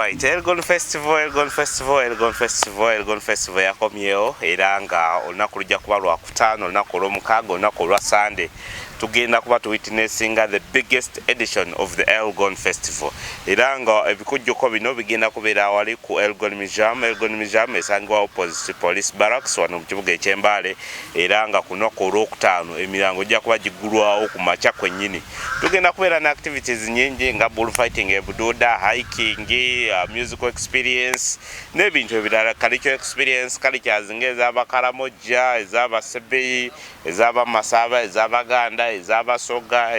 Alright, Elgon Festival yakomyewo era nga olunaku lujja kuba lwakutaano, olunaku olw'omukaaga, olunaku olwa Sunday. Tugenda kuba tuwitnessinga the biggest edition of the Elgon Festival. Era nga ebikujjuko bino bigenda kubeera awali ku Elgon Museum. Elgon Museum esangibwa opposite Police Barracks wano mu kibuga eky'Embale, era nga ku lunaku olwokutaano emirango gijja kuba giggulwawo ku makya kwennyini. Tugenda kubeera ne activities nyingi nga bullfighting, ebuduuda, hiking, musical experience n'ebintu ebirala, cultural experience, cultures ng'ez'Abakaramoja, ez'Abasebei, ez'Abamasaba, ez'Abaganda, ez'Abasoga,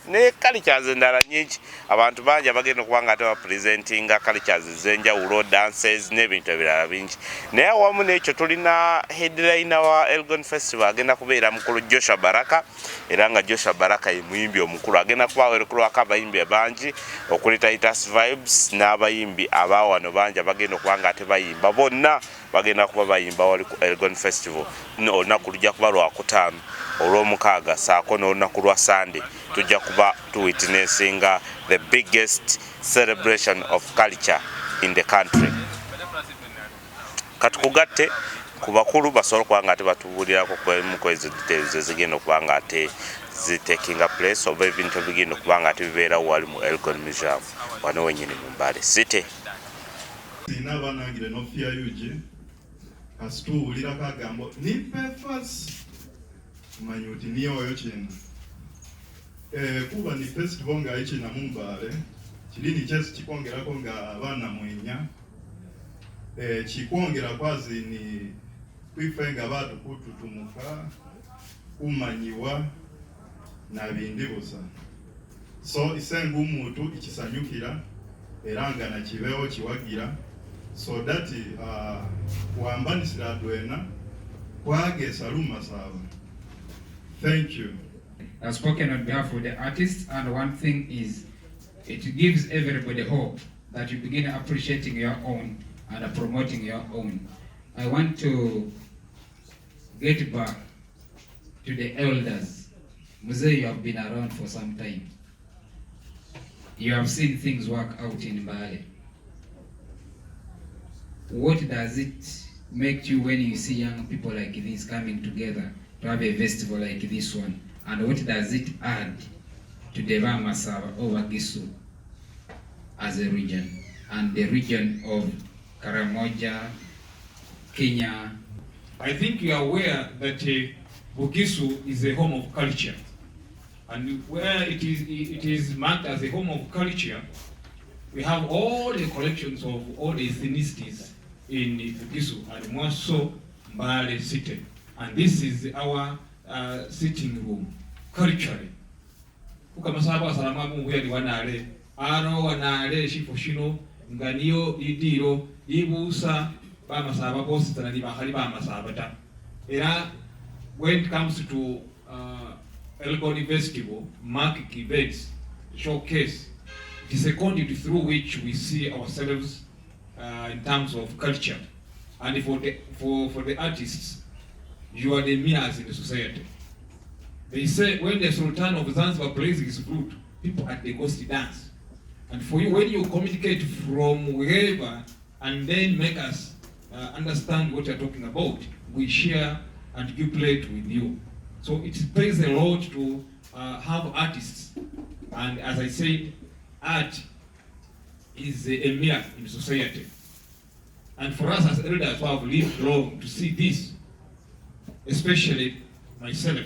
ne cultures endala nyingi. Abantu bangi abagenda okuba nga bapresentinga cultures ez'enjawulo, dances n'ebintu ebirala bingi. Naye awamu n'ekyo tulina headliner wa Elgon Festival agenda kubeera mukulu Joshua Baraka, era nga Joshua Baraka ye muyimbi omukulu. Agenda kuba werekulwako abayimbi bangi okuli Titus Vibes n'abayimbi abawano bangi abagenda okuba nga ate bayimba. Bonna bagenda kuba bayimba wali ku Elgon Festival. Olunaku lujja kuba lwakutaano, olw'omukaaga saako n'olunaku lwa Sunday tujja kuba tuwitnessinga the biggest celebration of culture in the country. Katukugatte ku bakulu basobola okuba nga ate batubuulirako ku ezo details ezigenda okuba nga ate zitakinga place oba ebintu ebigenda okuba nga ate bibeera wali mu Elgon Museum wano wennyini mu Mbale City. Sina banangire no fear yuje kasituwulira kagambo nipe first manyi uti niyo oyo kyena kuba ni festival nga ichina mu Mbale kilini kyesi kikongerako nga abaana mwenya kikwongera kwazi ni kwifenga batu kututumuka kumanyiwa na bindi busa. So isenga umuntu ikisanyukira eranga na kibeho kiwagira so that kuambanisira dwena kwage saluma sawa. Thank you. I've spoken on behalf of the artists, and one thing is it gives everybody hope that you begin appreciating your own and promoting your own. I want to get back to the elders. Mzee, you have been around for some time. You have seen things work out in Mbale. What does it make you when you see young people like this coming together to have a festival like this one? And what does it add to the Vamasava or Wagisu as a region and the region of Karamoja, Kenya? I think you are aware that Bugisu is a home of culture, and where it is marked as a home of culture, we have all the collections of all the ethnicities in Bugisu, and more so Mbale City. And this is our sitting room culturally. Ukamasaba salama mungu ya wanale ano wanale shifo shino nganiyo idiro ibusa bamasaba bosi tanali bahali bamasaba ta. Era when it comes to Elgon Festival, market events, showcase, it is a conduit through which we see ourselves in terms of culture. And for the artists, you are the mirrors in the society. They say when the Sultan of Zanzibar plays his flute, people at the coast dance. And for you, when you communicate from wherever and then make us understand what you're talking about, we share and jubilate with you. So it pays a lot to have artists. And as I said, art is a mirror in society. And for us as elders who have lived long to see this, especially myself,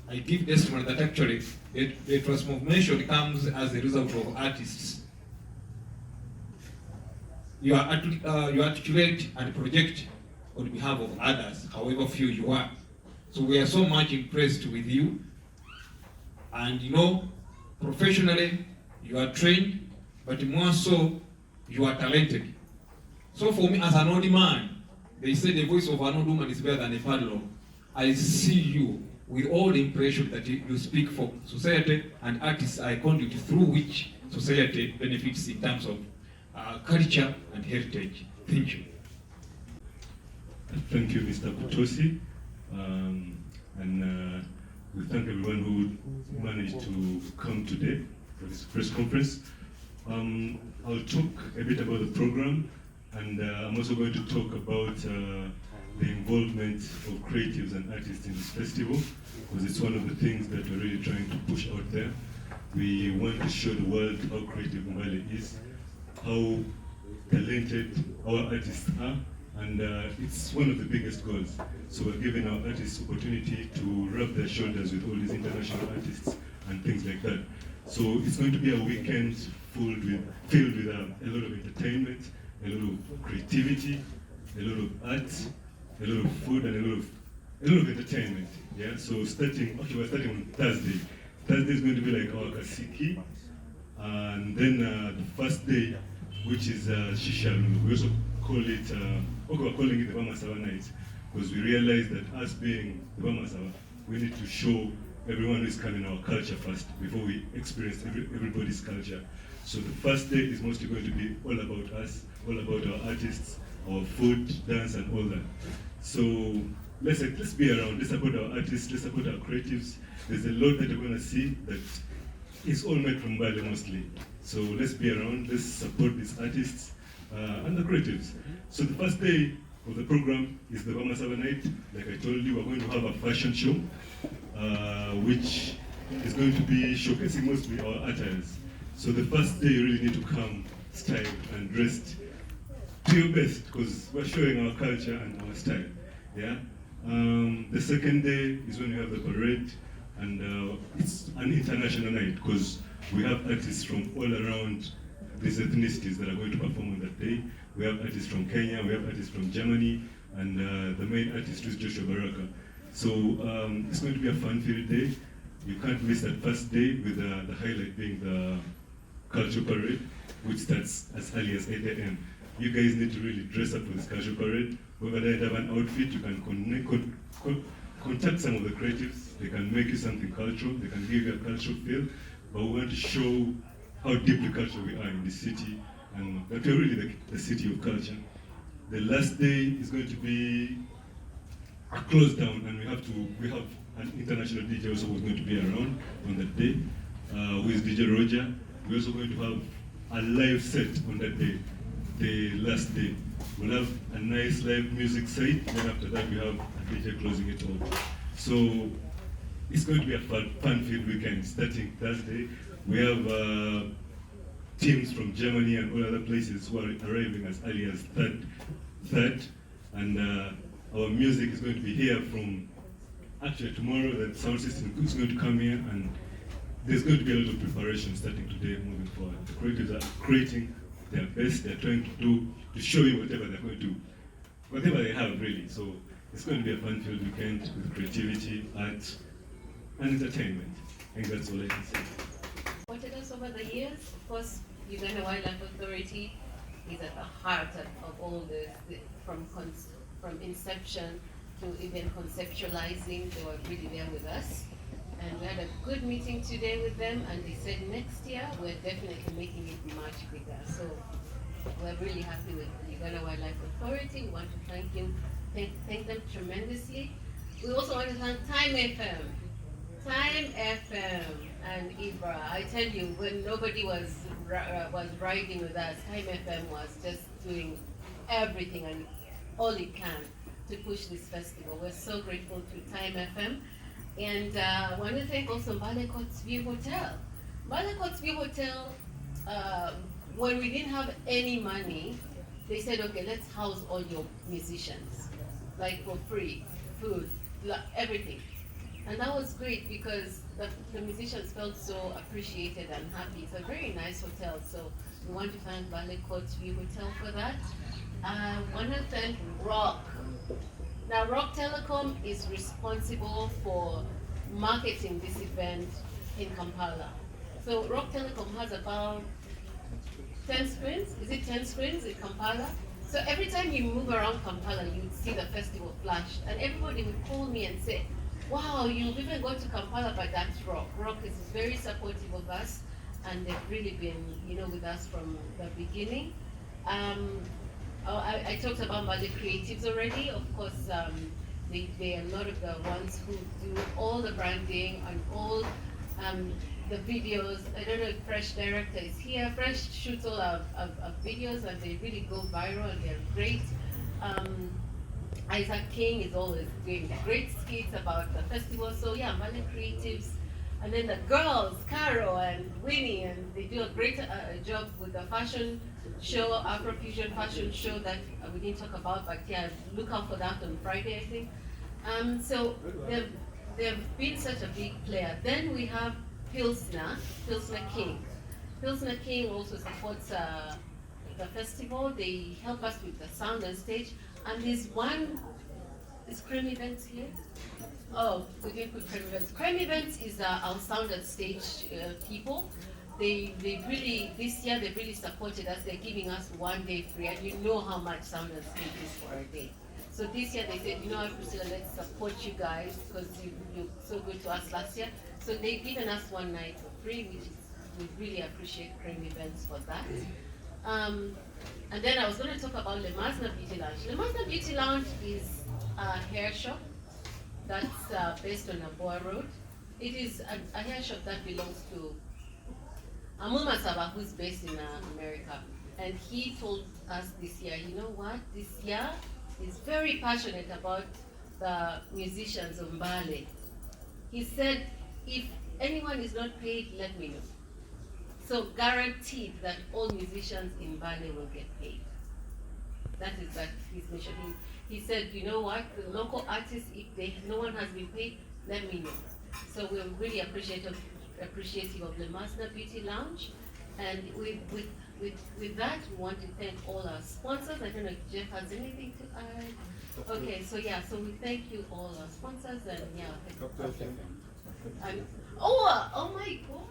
I give testimony that actually the transformation comes as a result of artists. You articulate and project on behalf of others, however few you are. So we are so much impressed with you. And you know, professionally, you are trained, but more so, you are talented. So for me, as an old man, they say the voice of an old woman is better than a padlock. I see you with all the impression that you speak for society, and artists are a conduit through which society benefits in terms of culture and heritage. Thank you. Thank you, Mr. Kutosi. And we thank everyone who managed to come today for this press conference. I'll talk a bit about the program, and I'm also going to talk about the involvement of creatives and artists in this festival, because it's one of the things that we're really trying to push out there. We want to show the world how creative Mbale is, how talented our artists are, and it's one of the biggest goals. So we're giving our artists opportunity to rub their shoulders with all these international artists and things like that. So it's going to be a weekend filled with a lot of entertainment, a lot of creativity, a lot of art, a lot of food, and a lot of entertainment. Yeah. So we're starting on Thursday. Thursday is going to be like our Kasiki, and then the first day, which is Shishalu. We also call it, we're calling it the Bamasava night, because we realize that us being the Bamasava, we need to show everyone who is coming our culture first before we experience everybody's culture. So the first day is mostly going to be all about us, all about our artists, our food, dance, and all that. So let's be around, let's support our artists, let's support our creatives. There's a lot that you're going to see that is all made from Mbale mostly. So let's be around, let's support these artists and the creatives. So the first day of the program is the Bamasava night. Like I told you, we're going to have a fashion show, which is going to be showcasing mostly our attires. So the first day you really need to come styled and dressed to your best, because we're showing our culture and our style. Yeah. The second day is when we have the parade, and it's an international night because we have artists from all around these ethnicities that are going to perform on that day. We have artists from Kenya, we have artists from Germany, and the main artist is Joshua Baraka. So it's going to be a fun-filled day. You can't miss that first day, with the highlight being the cultural parade, which starts as early as 8 a.m. You guys need to really dress up for this cultural parade. Whoever doesn't have an outfit, you can contact some of the creatives. They can make you something cultural, they can give you a cultural feel, but we want to show how deeply cultural we are in this city, and that we're really the city of culture. The last day is going to be a close down, and we have an international DJ also who's going to be around on that day, who is DJ Roger. We're also going to have a live set on that day, the last day. We'll have a nice live music set, then after that we have a DJ closing it off. So it's going to be a fun-filled weekend starting Thursday. We have teams from Germany and all other places who are arriving as early as third, and our music is going to be here from actually tomorrow. The sound system is going to come here, and there's going to be a lot of preparation starting today moving forward. The creatives are creating their best. They're trying to show you whatever they're going to, whatever they have really. So it's going to be a fun-filled weekend with creativity, art, and entertainment. I think that's all I can say. Supported us over the years. Of course, Uganda Wildlife Authority is at the heart of all this, from inception to even conceptualizing. They were really there with us. And we had a good meeting today with them, and they said next year we're definitely making it much bigger. So we're really happy with the Uganda Wildlife Authority. We want to thank them tremendously. We also want to thank Time FM. Time FM and Ibra. I tell you, when nobody was riding with us, Time FM was just doing everything and all it can to push this festival. We're so grateful to Time FM. And I want to thank also Mbale Courts View Hotel. Mbale Courts View Hotel, when we didn't have any money, they said, okay, let's house all your musicians, like for free, food, everything. And that was great because the musicians felt so appreciated and happy. It's a very nice hotel, so we want to thank Mbale Courts View Hotel for that. I want to thank Rock. Now, Rock Telecom is responsible for marketing this event in Kampala. So Rock Telecom has about 10 screens. Is it 10 screens in Kampala? So every time you move around Kampala, you would see the festival flash. And everybody would call me and say, wow, you've even gone to Kampala, but that's Rock. Rock is very supportive of us, and they've really been, with us from the beginning. I talked about the creatives already. Of course, they are a lot of the ones who do all the branding and all the videos. I don't know if Fresh Director is here. Fresh shoots all our videos and they really go viral and they're great. Isaac King is always doing great skits about the festival. So yeah, Mali Creatives. And then the girls, Caro and Winnie, and they do a great job with the fashion show, Afrofusion fashion show that we didn't talk about, but yeah, look out for that on Friday, I think. So they've been such a big player. Then we have Pilsner King. Pilsner King also supports the festival. They help us with the sound and stage. And there's one, is Creme Events here? Oh, we didn't put Creme Events. Creme Events is our sound and stage people. They really, this year they really supported us. They're giving us 1 day free, and you know how much sound and stage is for a day. So this year they said, you know what, Priscilla, let's support you guys because you're so good to us last year. So they've given us 1 night for free, which is, we really appreciate Creme Events for that. And then I was going to talk about Le Masna Beauty Lounge. Le Masna Beauty Lounge is a hair shop that's based on Aboa Road. It is a hair shop that belongs to Amuma Saba, who's based in America. And he told us this year, you know what, this year he's very passionate about the musicians of Mbale. He said, if anyone is not paid, let me know. So guaranteed that all musicians in Mbale will get paid. That is his mission. He said, you know what, the local artists, if no one has been paid, let me know. So we're really appreciative of the Masna Beauty Lounge. And with that, we want to thank all our sponsors. I don't know if Jeff has anything to add. Okay, so yeah, so we thank you all our sponsors and yeah. Oh my God.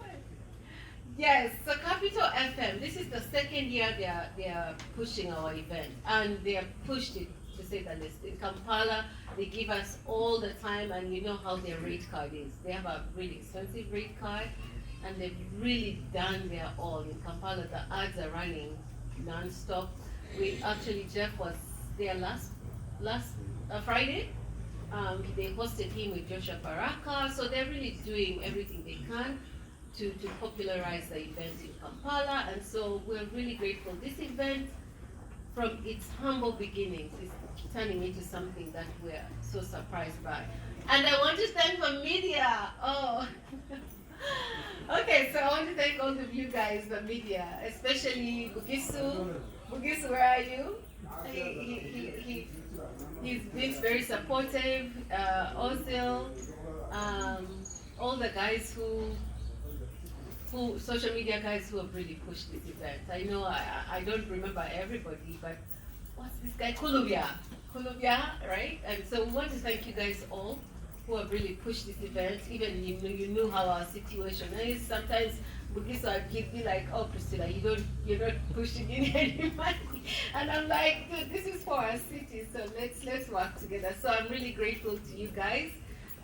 Yes, so Capital FM, this is the second year they are pushing our event, and they have pushed it, to say the least. In Kampala, they give us all the time, and you know how their rate card is. They have a really expensive rate card, and they've really done their all. In Kampala, the ads are running non-stop. Jeff was there last Friday. They hosted him with Joshua Baraka, so they're really doing everything they can to popularize the event in Kampala, and so we're really grateful. This event, from its humble beginnings, is turning into something that we're so surprised by. And I want to thank the media. Oh, okay, so I want to thank all of you guys, the media, especially Bugisu. Bugisu, where are you? He's been very supportive. Ozil, all the guys who social media guys who have really pushed this event. I know I don't remember everybody, but what's this guy? Kulubya, right? And so we want to thank you guys all who have really pushed this event. Even you knew how our situation is. Sometimes Bugiso would be like, oh Priscilla, you're not pushing in any money. And I'm like, dude, this is for our city, so let's work together. So I'm really grateful to you guys.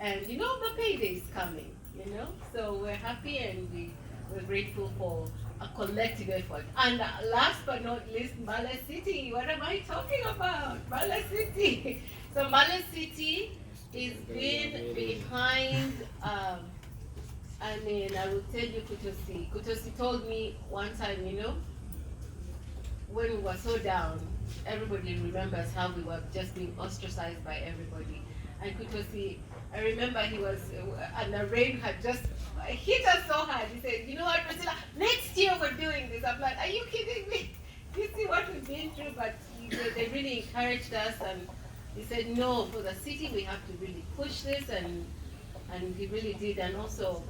And you know the payday is coming, you know? So we're happy and we're grateful for a collective effort. And last but not least, Mbale City. What am I talking about? Mbale City. So Mbale City is been behind, I will tell you Kutosi. Kutosi told me one time, you know, when we were so down, everybody remembers how we were just being ostracized by everybody. And Kutosi, I remember he was, and the rain had just hit us so hard. He said, you know what, Priscilla, next year we're doing this. I'm like, are you kidding me? You see what we've been through? But they really encouraged us, and he said, no, for the city we have to really push this, and he really did. And also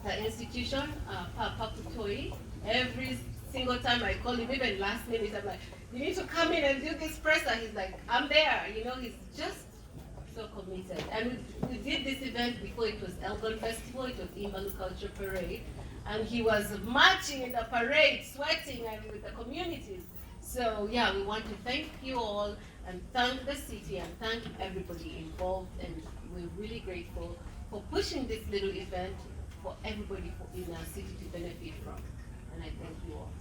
the institution, Paputoi, every single time I call him, even last minute, I'm like, you need to come in and do this presser. He's like, I'm there. You know, he's just so committed. And we did this event before it was Elgon Festival, it was Imbalu Culture Parade, and he was marching in the parade, sweating and with the communities. So yeah, we want to thank you all and thank the city and thank everybody involved, and we're really grateful for pushing this little event for everybody in our city to benefit from. And I thank you all.